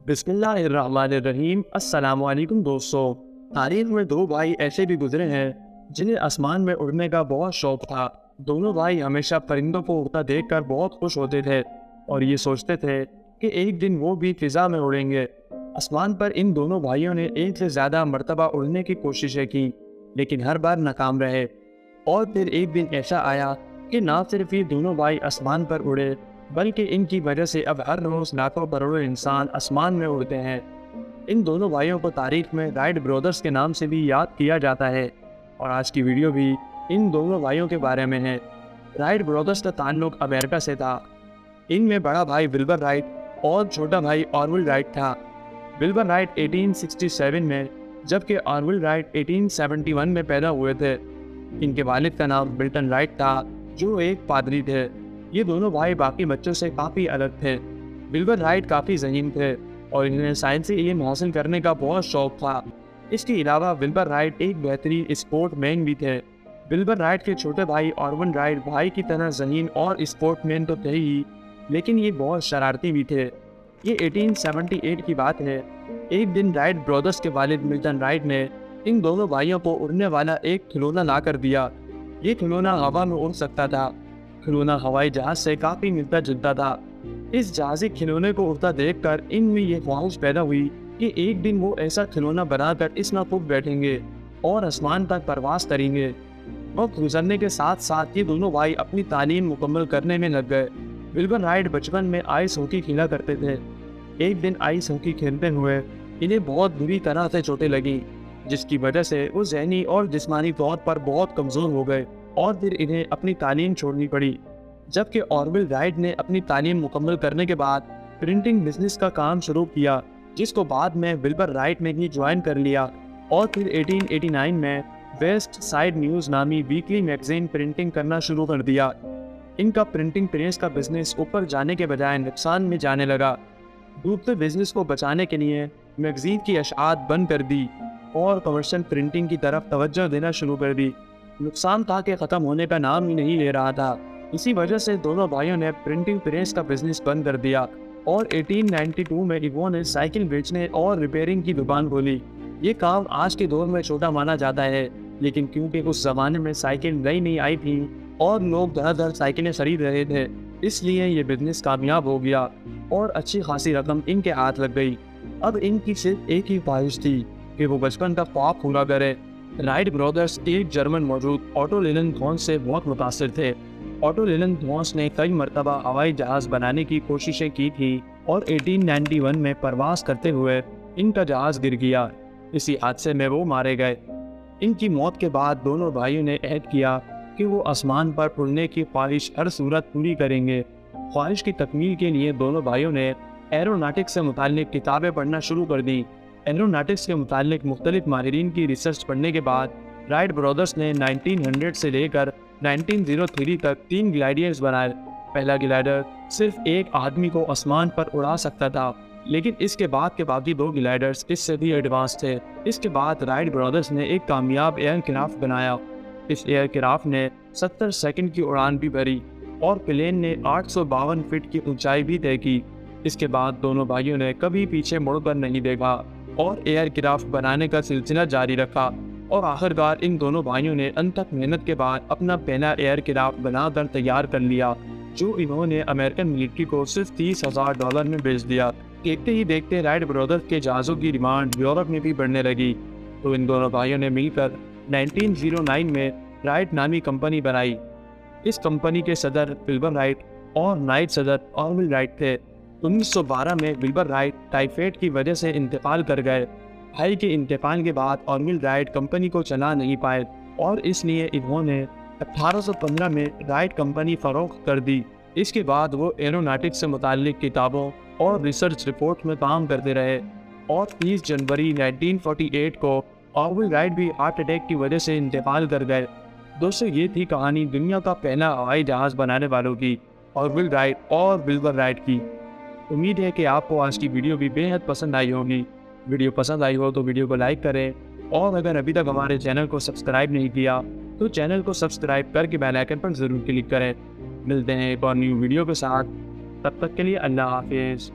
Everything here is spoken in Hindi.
बिस्मिल्लाहिर्रहमानिर्रहीम। अस्सलामुअलैकुम दोस्तों। तारीख में दो भाई ऐसे भी गुजरे हैं जिन्हें आसमान में उड़ने का बहुत शौक था। दोनों भाई हमेशा परिंदों को उड़ता देखकर बहुत खुश होते थे और ये सोचते थे कि एक दिन वो भी फिजा में उड़ेंगे। आसमान पर इन दोनों भाइयों ने एक से ज़्यादा मर्तबा उड़ने की कोशिशें की, लेकिन हर बार नाकाम रहे। और फिर एक दिन ऐसा आया कि ना सिर्फ ये दोनों भाई आसमान पर उड़े, बल्कि इनकी वजह से अब हर रोज़ लाखों करोड़ों इंसान आसमान में उड़ते हैं। इन दोनों भाइयों को तारीख में राइट ब्रदर्स के नाम से भी याद किया जाता है और आज की वीडियो भी इन दोनों भाइयों के बारे में है। राइट ब्रदर्स का ताल्लुक अमेरिका से था। इनमें बड़ा भाई विल्बर राइट और छोटा भाई ऑरविल राइट था। विल्बर राइट 1867 में, जबकि ऑरविल राइट 1871 में पैदा हुए थे। इनके वालिद का नाम बिल्टन राइट था, जो एक पादरी थे। ये दोनों भाई बाकी बच्चों से काफ़ी अलग थे। विल्बर राइट काफ़ी ज़हीन थे और इन्हें साइंसी इल्म हासिल करने का बहुत शौक था। इसके अलावा विल्बर राइट एक बेहतरीन स्पोर्टमैन भी थे। विल्बर राइट के छोटे भाई ऑरविल राइट भाई की तरह ज़हीन और स्पोर्टमैन तो थे ही, लेकिन ये बहुत शरारती भी थे। ये 1878 की बात है। एक दिन राइट ब्रदर्स के वालिद मिल्टन राइट ने इन दोनों भाइयों को उड़ने वाला एक खिलौना ला कर दिया। ये खिलौना हवा में उड़ सकता था। खिलौना हवाई जहाज से काफ़ी मिलता जुलता था। इस जहाज़ी खिलौने को उड़ता देखकर इनमें ये ख्वाहिश पैदा हुई कि एक दिन वो ऐसा खिलौना बनाकर इसमें खूब बैठेंगे और आसमान तक परवास करेंगे। वक्त गुजरने के साथ साथ ये दोनों भाई अपनी तालीम मुकम्मल करने में लग गए। विल्बर राइट बचपन में आइस हॉकी खेला करते थे। एक दिन आइस हॉकी खेलते हुए इन्हें बहुत बुरी तरह से चोटें लगीं, जिसकी वजह से वो ज़हनी और जिस्मानी तौर पर बहुत कमज़ोर हो गए और फिर इन्हें अपनी तालीम छोड़नी पड़ी। जबकि ऑरविल राइट ने अपनी तालीम मुकम्मल करने के बाद प्रिंटिंग बिजनेस का काम शुरू किया, जिसको बाद में विल्बर राइट ने ही ज्वाइन कर लिया और फिर 1889 में वेस्ट साइड न्यूज़ नामी वीकली मैगजीन प्रिंटिंग करना शुरू कर दिया। इनका प्रिंटिंग प्रेस का बिजनेस ऊपर जाने के बजाय नुकसान में जाने लगा। डूबते बिजनेस को बचाने के लिए मैगजीन की अशात बंद कर दी और कमर्शियल प्रिंटिंग की तरफ तवज्जो देना शुरू कर दी। नुकसान था कि ख़त्म होने का नाम ही नहीं ले रहा था। इसी वजह से दोनों भाइयों ने प्रिंटिंग प्रेस का बिजनेस बंद कर दिया और 1892 में इन्होंने साइकिल बेचने और रिपेयरिंग की दुकान खोली। ये काम आज के दौर में छोटा माना जाता है, लेकिन क्योंकि उस ज़माने में साइकिल नई नई आई थी और लोग दर साइकिलें खरीद रहे थे, इसलिए ये बिजनेस कामयाब हो गया और अच्छी खासी रकम इनके हाथ लग गई। अब इनकी सिर्फ एक ही ख्वाहिश थी कि वो बचपन का ख्वाब पूरा करे। राइट ब्रदर्स एक जर्मन मौजूद ऑटो लीलेनथॉस से बहुत मुतासिर थे। ऑटो लीलेनथॉस ने कई मरतबा हवाई जहाज़ बनाने की कोशिशें की थी और 1891 में परवास करते हुए इनका जहाज़ गिर गया। इसी हादसे में वो मारे गए। इनकी मौत के बाद दोनों भाइयों ने अहद किया कि वो आसमान पर उड़ने की ख्वाहिश हर सूरत पूरी करेंगे। ख्वाहिश की तकमील के लिए दोनों भाइयों ने एरोनॉटिक्स से मुताल्लिक किताबें पढ़ना शुरू कर दी। एरोनॉटिक्स के मुताल्लिक मुख्तलिफ माहिरीन की रिसर्च पढ़ने के बाद राइट ब्रदर्स ने 1900 से लेकर 1903 तक 3 ग्लाइडर्स बनाए। पहला ग्लाइडर सिर्फ एक आदमी को आसमान पर उड़ा सकता था, लेकिन इसके बाद के बाकी 2 ग्लाइडर्स इससे भी एडवांस थे। इसके बाद राइट ब्रदर्स ने एक कामयाब एयरक्राफ्ट बनाया। इस एयरक्राफ्ट ने 70 सेकंड की उड़ान भी भरी और प्लेन ने 852 फीट की ऊंचाई भी तय की। इसके बाद दोनों भाइयों ने कभी पीछे मुड़कर नहीं देखा और एयरक्राफ्ट बनाने का सिलसिला जारी रखा और आखिरकार इन दोनों भाइयों ने अनथक मेहनत के बाद अपना पहला एयरक्राफ्ट बनाकर तैयार कर लिया, जो इन्होंने अमेरिकन मिलिट्री को सिर्फ $30,000 में बेच दिया। देखते ही देखते राइट ब्रदर्स के जहाज़ों की डिमांड यूरोप में भी बढ़ने लगी, तो इन दोनों भाइयों ने मिलकर 1909 में राइट नामी कंपनी बनाई। इस कंपनी के सदर विल्बर राइट और नायब सदर ऑरविल राइट थे। 1912 में विल्बर राइट टाइफाइड की वजह से इंतकाल कर गए। भाई के इंतकाल के बाद ऑरविल राइट कंपनी को चला नहीं पाए और इसलिए इन्होंने 1815 में राइट कंपनी फरोख्त कर दी। इसके बाद वो एरोनॉटिक्स से मुताल्लिक किताबों और रिसर्च रिपोर्ट में काम करते रहे और 30 जनवरी 1948 को ऑरविल राइट भी हार्ट अटैक की वजह से इंतकाल कर गए। दोस्तों, ये थी कहानी दुनिया का पहला हवाई जहाज़ बनाने वालों की, ऑरविल राइट और विल्बर राइट की। उम्मीद है कि आपको आज की वीडियो भी बेहद पसंद आई होगी। वीडियो पसंद आई हो तो वीडियो को लाइक करें और अगर अभी तक हमारे चैनल को सब्सक्राइब नहीं किया तो चैनल को सब्सक्राइब करके बेल आइकन पर ज़रूर क्लिक करें। मिलते हैं एक और न्यू वीडियो के साथ, तब तक के लिए अल्लाह हाफिज़।